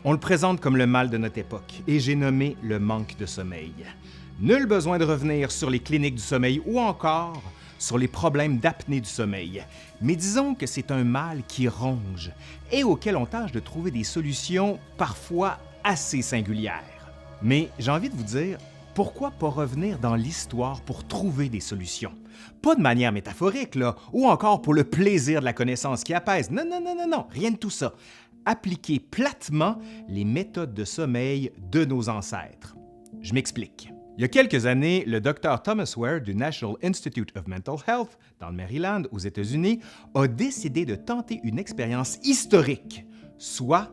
On le présente comme le mal de notre époque et j'ai nommé le manque de sommeil. Nul besoin de revenir sur les cliniques du sommeil ou encore sur les problèmes d'apnée du sommeil. Mais disons que c'est un mal qui ronge et auquel on tâche de trouver des solutions parfois assez singulières. Mais j'ai envie de vous dire, pourquoi pas revenir dans l'histoire pour trouver des solutions? Pas de manière métaphorique, là, ou encore pour le plaisir de la connaissance qui apaise. Non, non, non, non, non, rien de tout ça. Appliquer platement les méthodes de sommeil de nos ancêtres. Je m'explique. Il y a quelques années, le Dr Thomas Ware du National Institute of Mental Health, dans le Maryland, aux États-Unis, a décidé de tenter une expérience historique, soit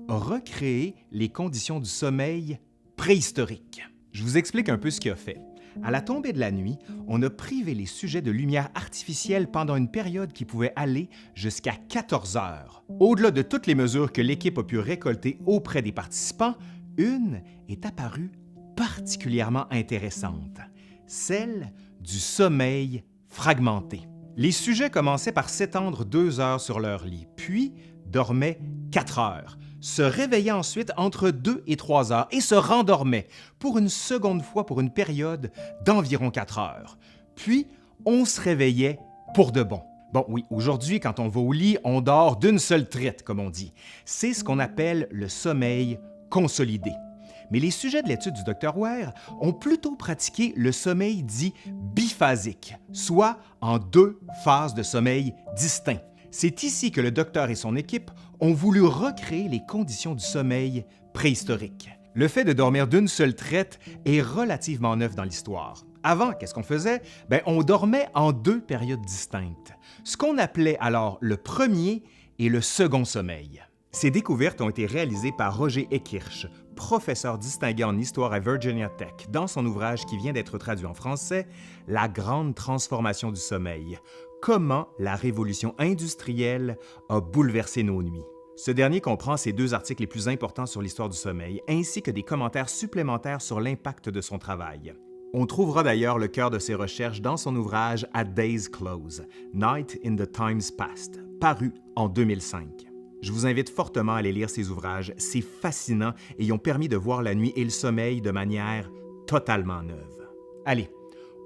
recréer les conditions du sommeil préhistoriques. Je vous explique un peu ce qu'il a fait. À la tombée de la nuit, on a privé les sujets de lumière artificielle pendant une période qui pouvait aller jusqu'à 14 heures. Au-delà de toutes les mesures que l'équipe a pu récolter auprès des participants, une est apparue particulièrement intéressante, celle du sommeil fragmenté. Les sujets commençaient par s'étendre 2 heures sur leur lit, puis dormaient 4 heures, se réveillaient ensuite entre 2 et 3 heures et se rendormaient pour une seconde fois pour une période d'environ 4 heures. Puis, on se réveillait pour de bon. Bon, oui, aujourd'hui, quand on va au lit, on dort d'une seule traite, comme on dit. C'est ce qu'on appelle le sommeil consolidé. Mais les sujets de l'étude du Dr Ware ont plutôt pratiqué le sommeil dit biphasique, soit en 2 phases de sommeil distincts. C'est ici que le docteur et son équipe ont voulu recréer les conditions du sommeil préhistorique. Le fait de dormir d'une seule traite est relativement neuf dans l'histoire. Avant, qu'est-ce qu'on faisait? On dormait en 2 périodes distinctes, ce qu'on appelait alors le premier et le second sommeil. Ces découvertes ont été réalisées par Roger Ekirch, professeur distingué en histoire à Virginia Tech, dans son ouvrage qui vient d'être traduit en français, « La grande transformation du sommeil ». Comment la révolution industrielle a bouleversé nos nuits. Ce dernier comprend ses 2 articles les plus importants sur l'histoire du sommeil, ainsi que des commentaires supplémentaires sur l'impact de son travail. On trouvera d'ailleurs le cœur de ses recherches dans son ouvrage At Day's Close, Night in the Times Past, paru en 2005. Je vous invite fortement à aller lire ces ouvrages, c'est fascinant et ils ont permis de voir la nuit et le sommeil de manière totalement neuve. Allez,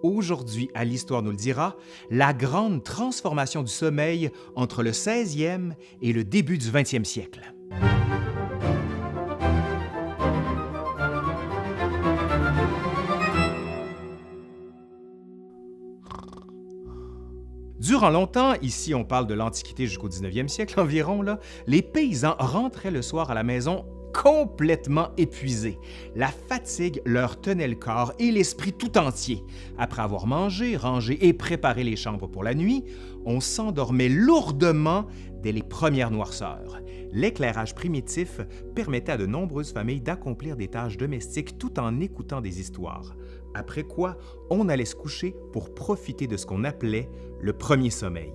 aujourd'hui, à l'Histoire nous le dira, la grande transformation du sommeil entre le 16e et le début du 20e siècle. Durant longtemps, ici on parle de l'Antiquité jusqu'au 19e siècle environ, les paysans rentraient le soir à la maison complètement épuisés. La fatigue leur tenait le corps et l'esprit tout entier. Après avoir mangé, rangé et préparé les chambres pour la nuit, on s'endormait lourdement dès les premières noirceurs. L'éclairage primitif permettait à de nombreuses familles d'accomplir des tâches domestiques tout en écoutant des histoires. Après quoi, on allait se coucher pour profiter de ce qu'on appelait le premier sommeil.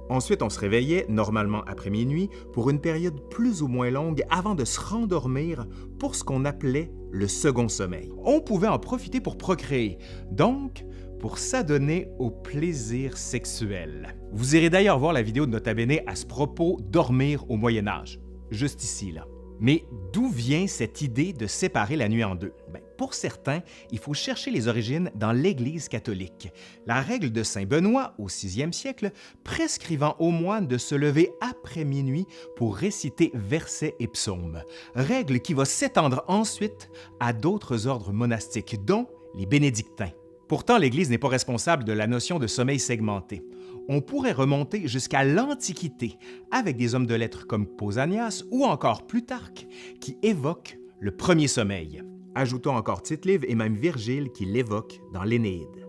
Ensuite, on se réveillait, normalement après minuit, pour une période plus ou moins longue avant de se rendormir pour ce qu'on appelait le second sommeil. On pouvait en profiter pour procréer, donc pour s'adonner au plaisir sexuel. Vous irez d'ailleurs voir la vidéo de Nota Bene à ce propos, Dormir au Moyen Âge, juste ici, là. Mais d'où vient cette idée de séparer la nuit en 2? Pour certains, il faut chercher les origines dans l'Église catholique. La règle de Saint Benoît, au 6e siècle, prescrivant aux moines de se lever après minuit pour réciter versets et psaumes. Règle qui va s'étendre ensuite à d'autres ordres monastiques, dont les bénédictins. Pourtant, l'Église n'est pas responsable de la notion de sommeil segmenté. On pourrait remonter jusqu'à l'Antiquité avec des hommes de lettres comme Pausanias ou encore Plutarque qui évoquent le premier sommeil. Ajoutons encore Tite-Live et même Virgile qui l'évoque dans l'Énéide.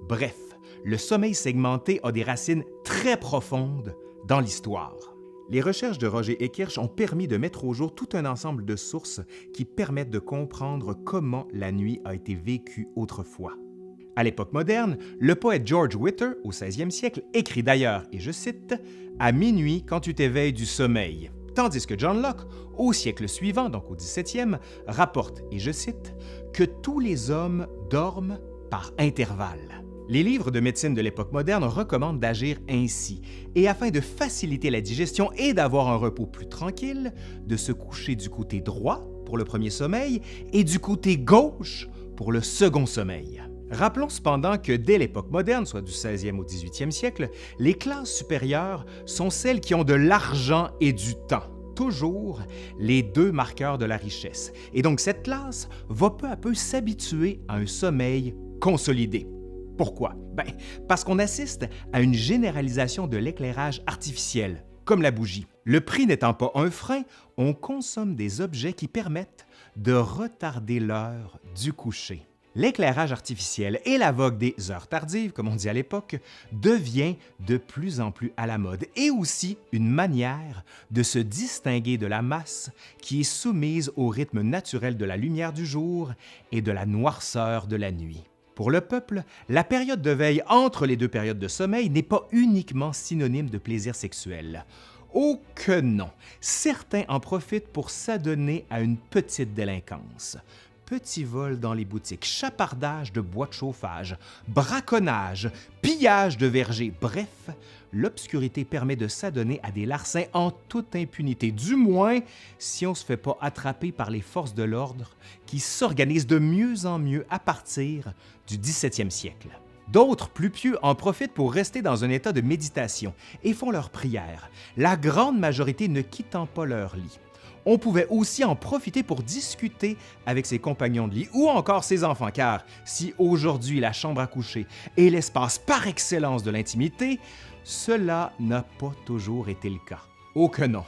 Bref, le sommeil segmenté a des racines très profondes dans l'histoire. Les recherches de Roger Ekirch ont permis de mettre au jour tout un ensemble de sources qui permettent de comprendre comment la nuit a été vécue autrefois. À l'époque moderne, le poète George Whittier, au 16e siècle, écrit d'ailleurs, et je cite, « À minuit quand tu t'éveilles du sommeil », tandis que John Locke, au siècle suivant, donc au 17e, rapporte, et je cite, « que tous les hommes dorment par intervalles ». Les livres de médecine de l'époque moderne recommandent d'agir ainsi, et afin de faciliter la digestion et d'avoir un repos plus tranquille, de se coucher du côté droit pour le premier sommeil et du côté gauche pour le second sommeil. Rappelons cependant que dès l'époque moderne, soit du 16e au 18e siècle, les classes supérieures sont celles qui ont de l'argent et du temps. Toujours les deux marqueurs de la richesse. Et donc cette classe va peu à peu s'habituer à un sommeil consolidé. Pourquoi? Parce qu'on assiste à une généralisation de l'éclairage artificiel, comme la bougie. Le prix n'étant pas un frein, on consomme des objets qui permettent de retarder l'heure du coucher. L'éclairage artificiel et la vogue des heures tardives, comme on dit à l'époque, devient de plus en plus à la mode et aussi une manière de se distinguer de la masse qui est soumise au rythme naturel de la lumière du jour et de la noirceur de la nuit. Pour le peuple, la période de veille entre les deux périodes de sommeil n'est pas uniquement synonyme de plaisir sexuel. Oh que non! Certains en profitent pour s'adonner à une petite délinquance. Petits vols dans les boutiques, chapardage de bois de chauffage, braconnage, pillage de vergers, bref, l'obscurité permet de s'adonner à des larcins en toute impunité, du moins si on ne se fait pas attraper par les forces de l'ordre qui s'organisent de mieux en mieux à partir du 17e siècle. D'autres, plus pieux, en profitent pour rester dans un état de méditation et font leurs prières, la grande majorité ne quittant pas leur lit. On pouvait aussi en profiter pour discuter avec ses compagnons de lit ou encore ses enfants, car si aujourd'hui la chambre à coucher est l'espace par excellence de l'intimité, cela n'a pas toujours été le cas. Oh que non!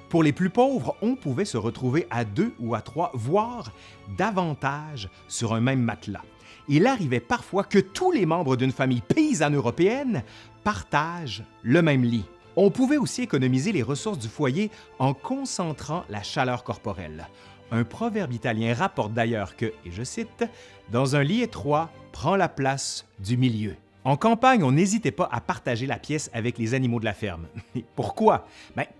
Pour les plus pauvres, on pouvait se retrouver à 2 ou à 3, voire davantage sur un même matelas. Il arrivait parfois que tous les membres d'une famille paysanne européenne partagent le même lit. On pouvait aussi économiser les ressources du foyer en concentrant la chaleur corporelle. Un proverbe italien rapporte d'ailleurs que, et je cite, « Dans un lit étroit, prends la place du milieu ». En campagne, on n'hésitait pas à partager la pièce avec les animaux de la ferme. Pourquoi?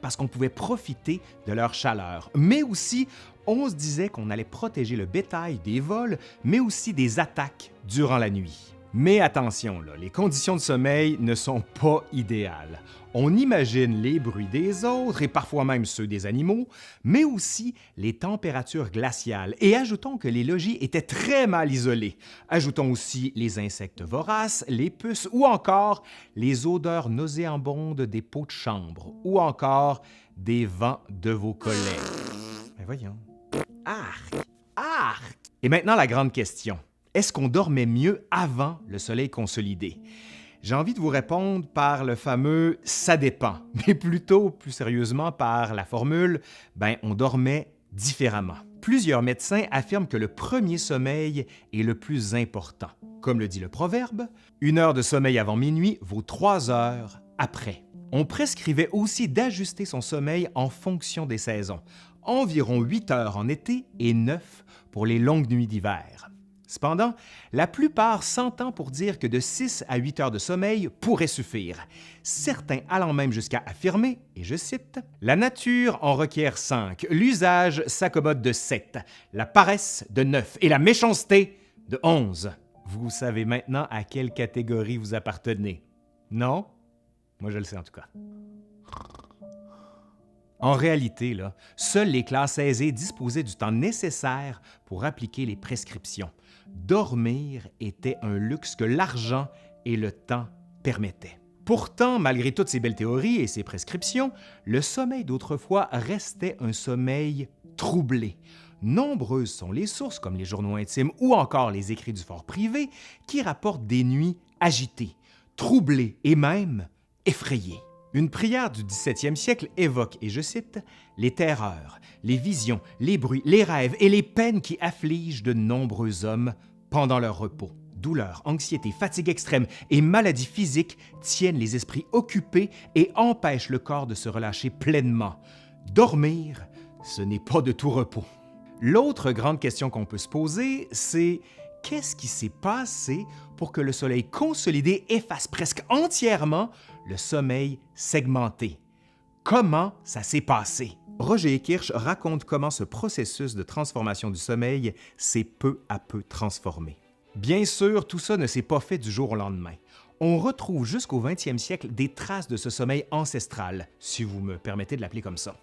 Parce qu'on pouvait profiter de leur chaleur, mais aussi on se disait qu'on allait protéger le bétail des vols, mais aussi des attaques durant la nuit. Mais attention, les conditions de sommeil ne sont pas idéales. On imagine les bruits des autres et parfois même ceux des animaux, mais aussi les températures glaciales. Et ajoutons que les logis étaient très mal isolés. Ajoutons aussi les insectes voraces, les puces ou encore les odeurs nauséabondes des pots de chambre ou encore des vents de vos collègues. Mais voyons. Arc! Arc! Et maintenant la grande question. Est-ce qu'on dormait mieux avant le soleil consolidé? J'ai envie de vous répondre par le fameux « ça dépend », mais plutôt, plus sérieusement, par la formule « on dormait différemment ». Plusieurs médecins affirment que le premier sommeil est le plus important. Comme le dit le proverbe, « 1 heure de sommeil avant minuit vaut 3 heures après ». On prescrivait aussi d'ajuster son sommeil en fonction des saisons, environ 8 heures en été et 9 pour les longues nuits d'hiver. Cependant, la plupart s'entendent pour dire que de 6 à 8 heures de sommeil pourraient suffire, certains allant même jusqu'à affirmer, et je cite, « La nature en requiert 5, l'usage s'accommode de 7, la paresse de 9 et la méchanceté de 11. » Vous savez maintenant à quelle catégorie vous appartenez, non? Moi, je le sais en tout cas. En réalité, seules les classes aisées disposaient du temps nécessaire pour appliquer les prescriptions. Dormir était un luxe que l'argent et le temps permettaient. Pourtant, malgré toutes ces belles théories et ces prescriptions, le sommeil d'autrefois restait un sommeil troublé. Nombreuses sont les sources, comme les journaux intimes ou encore les écrits du fort privé, qui rapportent des nuits agitées, troublées et même effrayées. Une prière du 17e siècle évoque, et je cite, « les terreurs, les visions, les bruits, les rêves et les peines qui affligent de nombreux hommes pendant leur repos. Douleurs, anxiété, fatigue extrême et maladies physiques tiennent les esprits occupés et empêchent le corps de se relâcher pleinement. Dormir, ce n'est pas de tout repos. » L'autre grande question qu'on peut se poser, c'est qu'est-ce qui s'est passé pour que le soleil consolidé efface presque entièrement le sommeil segmenté? Comment ça s'est passé? Roger Kirsch raconte comment ce processus de transformation du sommeil s'est peu à peu transformé. Bien sûr, tout ça ne s'est pas fait du jour au lendemain. On retrouve jusqu'au 20e siècle des traces de ce sommeil ancestral, si vous me permettez de l'appeler comme ça.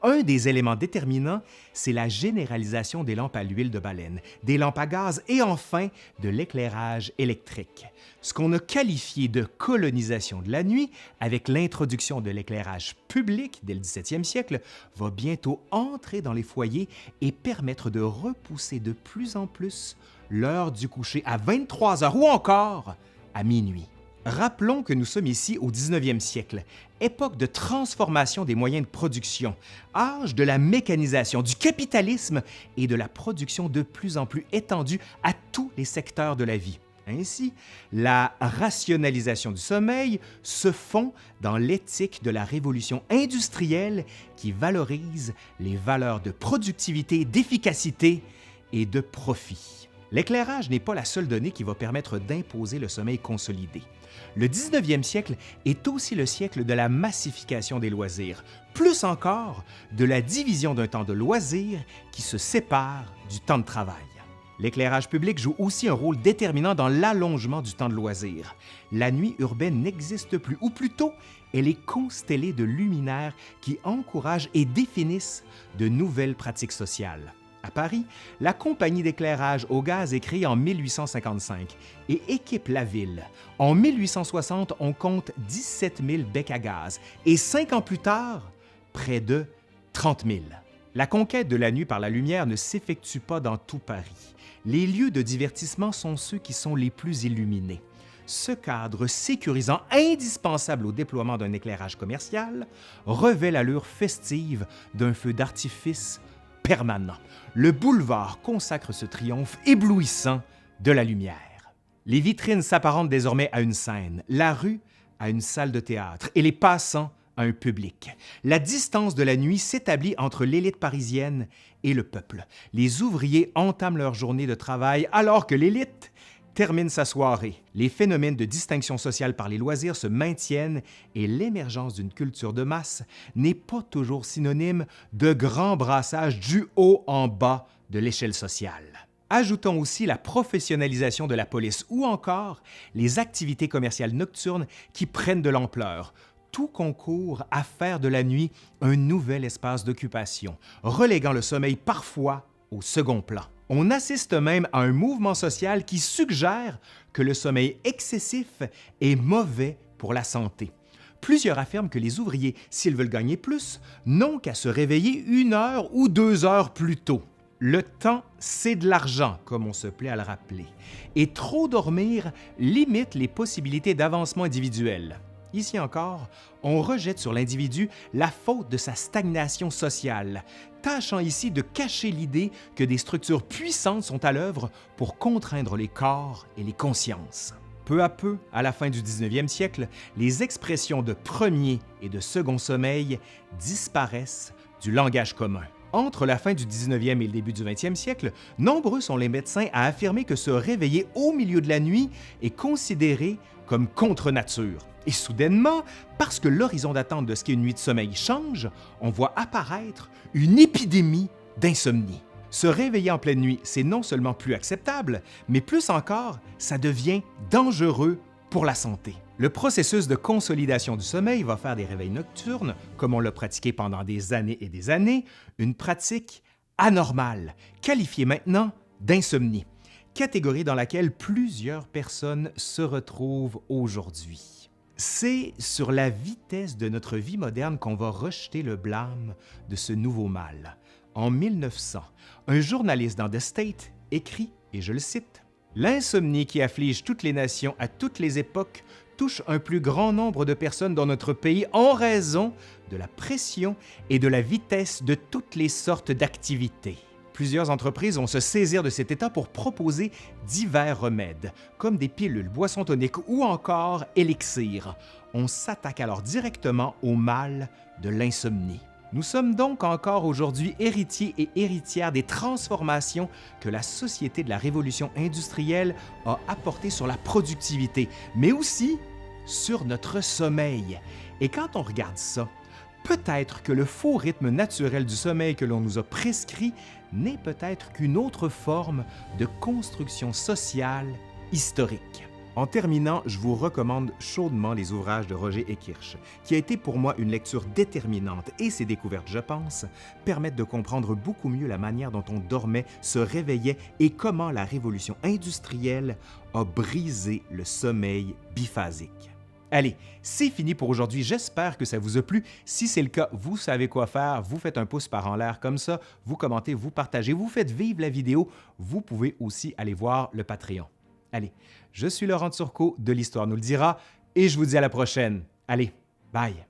Un des éléments déterminants, c'est la généralisation des lampes à l'huile de baleine, des lampes à gaz et enfin de l'éclairage électrique. Ce qu'on a qualifié de colonisation de la nuit, avec l'introduction de l'éclairage public dès le 17e siècle, va bientôt entrer dans les foyers et permettre de repousser de plus en plus l'heure du coucher à 23 heures ou encore à minuit. Rappelons que nous sommes ici au 19e siècle, époque de transformation des moyens de production, âge de la mécanisation, du capitalisme et de la production de plus en plus étendue à tous les secteurs de la vie. Ainsi, la rationalisation du sommeil se fond dans l'éthique de la révolution industrielle qui valorise les valeurs de productivité, d'efficacité et de profit. L'éclairage n'est pas la seule donnée qui va permettre d'imposer le sommeil consolidé. Le 19e siècle est aussi le siècle de la massification des loisirs, plus encore de la division d'un temps de loisir qui se sépare du temps de travail. L'éclairage public joue aussi un rôle déterminant dans l'allongement du temps de loisir. La nuit urbaine n'existe plus, ou plutôt, elle est constellée de luminaires qui encouragent et définissent de nouvelles pratiques sociales. À Paris, la compagnie d'éclairage au gaz est créée en 1855 et équipe la ville. En 1860, on compte 17 000 becs à gaz et 5 ans plus tard, près de 30 000. La conquête de la nuit par la lumière ne s'effectue pas dans tout Paris. Les lieux de divertissement sont ceux qui sont les plus illuminés. Ce cadre sécurisant, indispensable au déploiement d'un éclairage commercial, revêt l'allure festive d'un feu d'artifice permanent. Le boulevard consacre ce triomphe éblouissant de la lumière. Les vitrines s'apparentent désormais à une scène, la rue à une salle de théâtre et les passants à un public. La distance de la nuit s'établit entre l'élite parisienne et le peuple. Les ouvriers entament leur journée de travail alors que l'élite termine sa soirée. Les phénomènes de distinction sociale par les loisirs se maintiennent et l'émergence d'une culture de masse n'est pas toujours synonyme de grand brassage du haut en bas de l'échelle sociale. Ajoutons aussi la professionnalisation de la police ou encore les activités commerciales nocturnes qui prennent de l'ampleur. Tout concourt à faire de la nuit un nouvel espace d'occupation, reléguant le sommeil parfois au second plan. On assiste même à un mouvement social qui suggère que le sommeil excessif est mauvais pour la santé. Plusieurs affirment que les ouvriers, s'ils veulent gagner plus, n'ont qu'à se réveiller 1 heure ou 2 heures plus tôt. Le temps, c'est de l'argent, comme on se plaît à le rappeler, et trop dormir limite les possibilités d'avancement individuel. Ici encore, on rejette sur l'individu la faute de sa stagnation sociale, tâchant ici de cacher l'idée que des structures puissantes sont à l'œuvre pour contraindre les corps et les consciences. Peu à peu, à la fin du 19e siècle, les expressions de premier et de second sommeil disparaissent du langage commun. Entre la fin du 19e et le début du 20e siècle, nombreux sont les médecins à affirmer que se réveiller au milieu de la nuit est considéré comme contre nature. Et soudainement, parce que l'horizon d'attente de ce qu'est une nuit de sommeil change, on voit apparaître une épidémie d'insomnie. Se réveiller en pleine nuit, c'est non seulement plus acceptable, mais plus encore, ça devient dangereux pour la santé. Le processus de consolidation du sommeil va faire des réveils nocturnes, comme on l'a pratiqué pendant des années et des années, une pratique anormale, qualifiée maintenant d'insomnie, catégorie dans laquelle plusieurs personnes se retrouvent aujourd'hui. C'est sur la vitesse de notre vie moderne qu'on va rejeter le blâme de ce nouveau mal. En 1900, un journaliste dans The State écrit, et je le cite, « L'insomnie qui afflige toutes les nations à toutes les époques touche un plus grand nombre de personnes dans notre pays en raison de la pression et de la vitesse de toutes les sortes d'activités. » Plusieurs entreprises vont se saisir de cet état pour proposer divers remèdes, comme des pilules, boissons toniques ou encore élixirs. On s'attaque alors directement au mal de l'insomnie. Nous sommes donc encore aujourd'hui héritiers et héritières des transformations que la société de la révolution industrielle a apportées sur la productivité, mais aussi sur notre sommeil. Et quand on regarde ça, Peut-être que le faux rythme naturel du sommeil que l'on nous a prescrit n'est peut-être qu'une autre forme de construction sociale historique. En terminant, je vous recommande chaudement les ouvrages de Roger Ekirch, qui a été pour moi une lecture déterminante et ses découvertes, je pense, permettent de comprendre beaucoup mieux la manière dont on dormait, se réveillait et comment la révolution industrielle a brisé le sommeil biphasique. Allez, c'est fini pour aujourd'hui. J'espère que ça vous a plu. Si c'est le cas, vous savez quoi faire. Vous faites un pouce par en l'air comme ça, vous commentez, vous partagez, vous faites vivre la vidéo. Vous pouvez aussi aller voir le Patreon. Allez, je suis Laurent Turcot de l'Histoire nous le dira et je vous dis à la prochaine. Allez, bye!